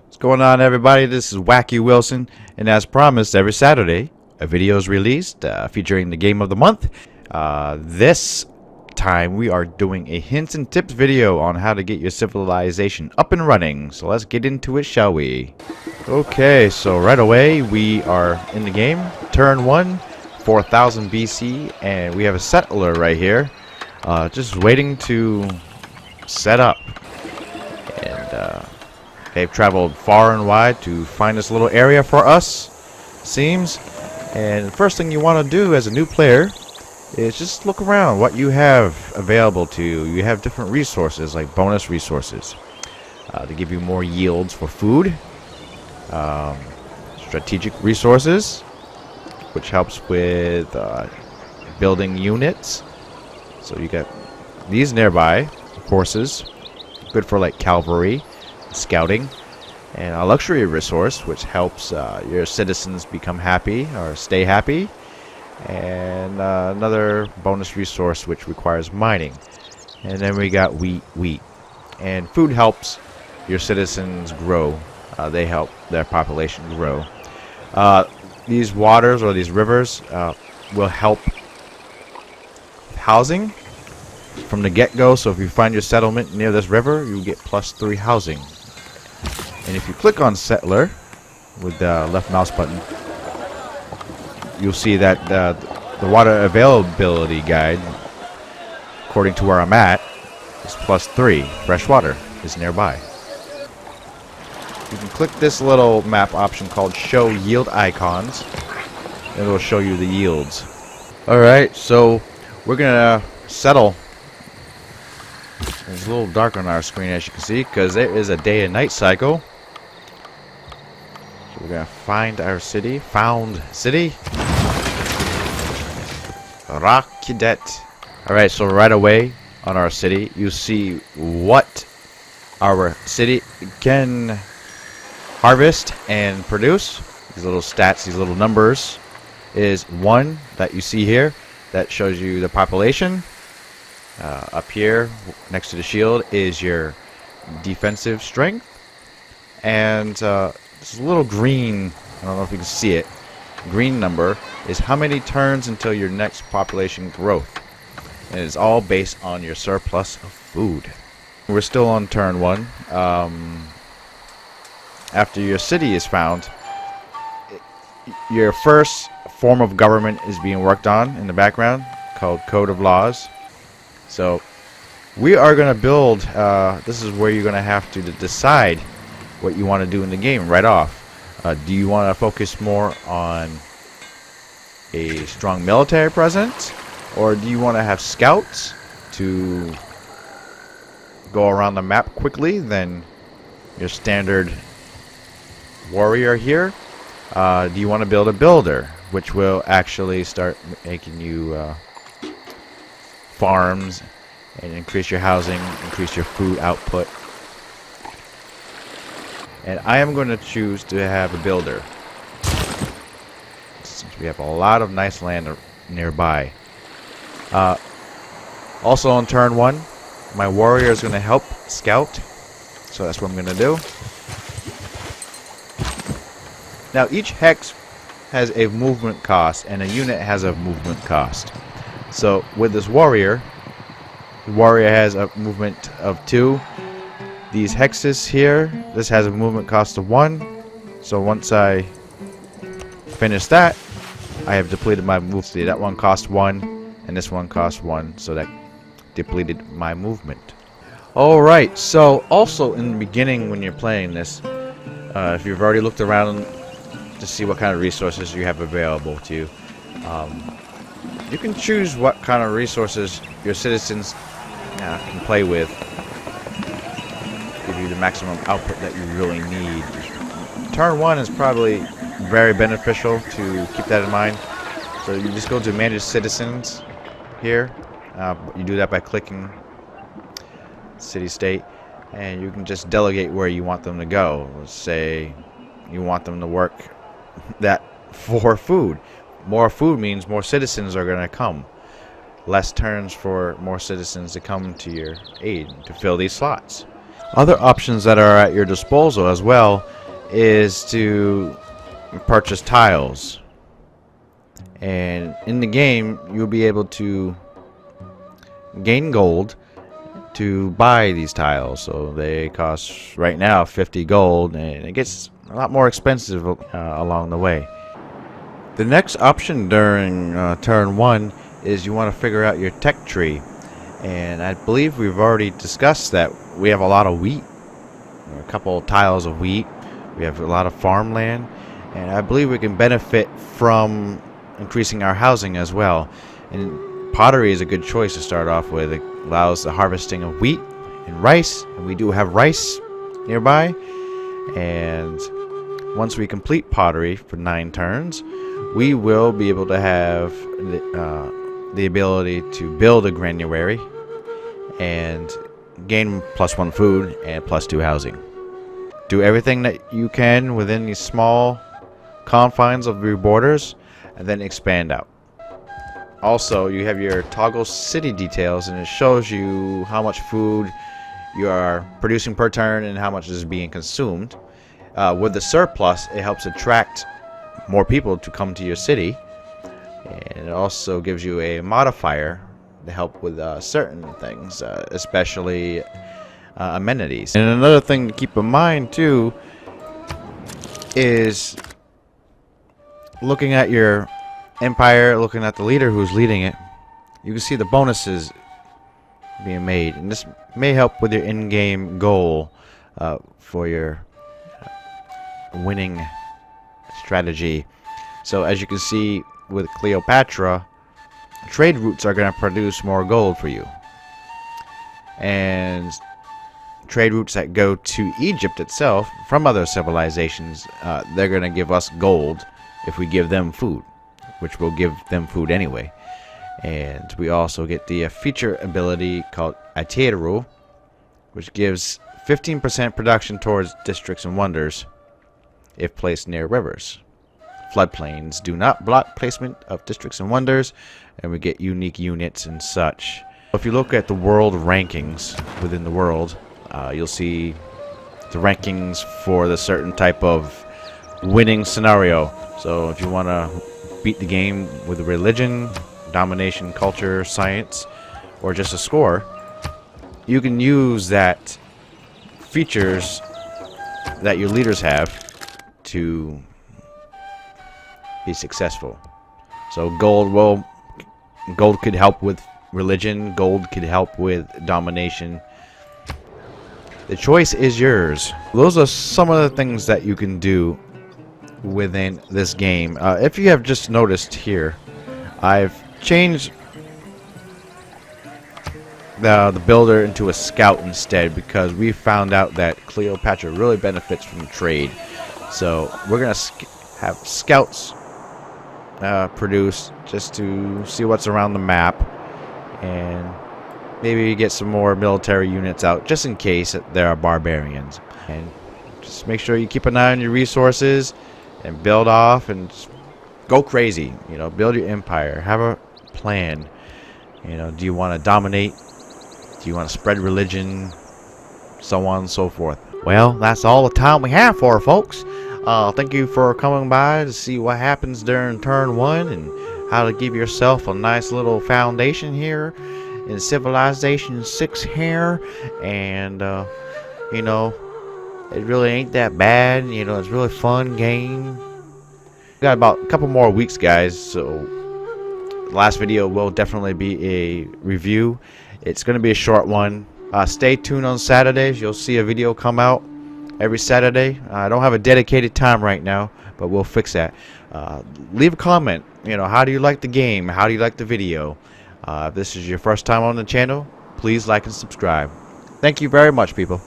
What's going on, everybody? This is Wacky Wilson, and as promised, every Saturday a video is released featuring the game of the month. This time we are doing a hints and tips video on how to get your civilization up and running. So let's get into it, shall we? Okay, so right away we are in the game. Turn 1, 4000 BC, and we have a settler right here, just waiting to set up. And they've traveled far and wide to find this little area for us, seems. And the first thing you want to do as a new player is just look around what you have available to you. You have different resources, like bonus resources, to give you more yields for food. Strategic resources, which helps with building units. So you got these nearby horses, good for like cavalry, scouting. And a luxury resource, which helps your citizens become happy or stay happy. And another bonus resource which requires mining. And then we got wheat. And food helps your citizens grow. They help their population grow. These waters or these rivers will help housing from the get-go. So if you find your settlement near this river, you get +3 housing. And if you click on settler with the left mouse button, you'll see that the water availability guide, according to where I'm at, is +3. Fresh water is nearby. You can click this little map option called Show Yield Icons, and it will show you the yields. Alright, so we're going to settle. It's a little dark on our screen, as you can see, because there is a day and night cycle. So we're going to find our city. Found city. Rakidet. Alright, so right away on our city, you see what our city can harvest and produce. These little stats, these little numbers, is 1 that you see here. That shows you the population. Up here, next to the shield, is your defensive strength. And this little green, I don't know if you can see it, green number is how many turns until your next population growth. And it's all based on your surplus of food. We're still on turn 1. After your city is found, your first form of government is being worked on in the background, called Code of Laws. So we are going to build, this is where you're going to have to decide what you want to do in the game right off. Do you want to focus more on a strong military presence, or do you want to have scouts to go around the map quickly than your standard warrior here? Do you want to build a builder, which will actually start making you farms and increase your housing, increase your food output? And I am going to choose to have a builder, since we have a lot of nice land nearby. Also on turn 1, my warrior is going to help scout, so that's what I'm going to do. Now each hex has a movement cost, and a unit has a movement cost. So with this warrior, the warrior has a movement of 2. These hexes here, this has a movement cost of 1. So once I finish that, I have depleted my move speed. That one cost 1, and this one cost 1, so that depleted my movement. Alright, so also in the beginning when you're playing this, if you've already looked around to see what kind of resources you have available to you, you can choose what kind of resources your citizens can play with. Give you the maximum output that you really need. Turn 1 is probably very beneficial to keep that in mind. So you just go to manage citizens here. You do that by clicking city state, and you can just delegate where you want them to go. Let's say you want them to work that for food. More food means more citizens are going to come. Less turns for more citizens to come to your aid to fill these slots. Other options that are at your disposal as well is to purchase tiles. And in the game, you'll be able to gain gold to buy these tiles. So they cost right now 50 gold, and it gets a lot more expensive along the way. The next option during turn 1 is you want to figure out your tech tree. And I believe we've already discussed that we have a lot of wheat, a couple of tiles of wheat. We have a lot of farmland, and I believe we can benefit from increasing our housing as well. And pottery is a good choice to start off with. It allows the harvesting of wheat and rice, and we do have rice nearby. And once we complete pottery for 9 turns, we will be able to have the ability to build a granary and gain +1 food and +2 housing. Do everything that you can within these small confines of your borders, and then expand out. Also, you have your toggle city details, and it shows you how much food you are producing per turn and how much is being consumed. With the surplus, it helps attract more people to come to your city, and it also gives you a modifier to help with certain things, especially amenities. And another thing to keep in mind too is looking at your empire, looking at the leader who's leading it. You can see the bonuses being made, and this may help with your in-game goal for your winning strategy. So as you can see with Cleopatra, trade routes are going to produce more gold for you, and trade routes that go to Egypt itself from other civilizations, they're going to give us gold if we give them food, which will give them food anyway. And we also get the feature ability called Ateru, which gives 15% production towards districts and wonders if placed near rivers. Floodplains do not block placement of districts and wonders, and we get unique units and such. If you look at the world rankings within the world, you'll see the rankings for the certain type of winning scenario. So if you want to beat the game with religion, domination, culture, science, or just a score, you can use that features that your leaders have to be successful. So gold could help with religion, gold could help with domination. The choice is yours. Those are some of the things that you can do within this game. If you have just noticed here, I've changed the builder into a scout instead, because we found out that Cleopatra really benefits from trade. So we're gonna have scouts produced just to see what's around the map, and maybe get some more military units out just in case there are barbarians. And just make sure you keep an eye on your resources and build off and go crazy. You know, build your empire. Have a plan. You know, do you want to dominate? Do you want to spread religion? So on and so forth. Well, that's all the time we have for folks. Thank you for coming by to see what happens during turn 1 and how to give yourself a nice little foundation here in Civilization 6 here. And you know, it really ain't that bad. You know, it's a really fun game. We got about a couple more weeks, guys, so the last video will definitely be a review. It's going to be a short one. Stay tuned on Saturdays. You'll see a video come out every Saturday. I don't have a dedicated time right now, but we'll fix that. Leave a comment. You know, how do you like the game? How do you like the video? If this is your first time on the channel, please like and subscribe. Thank you very much, people.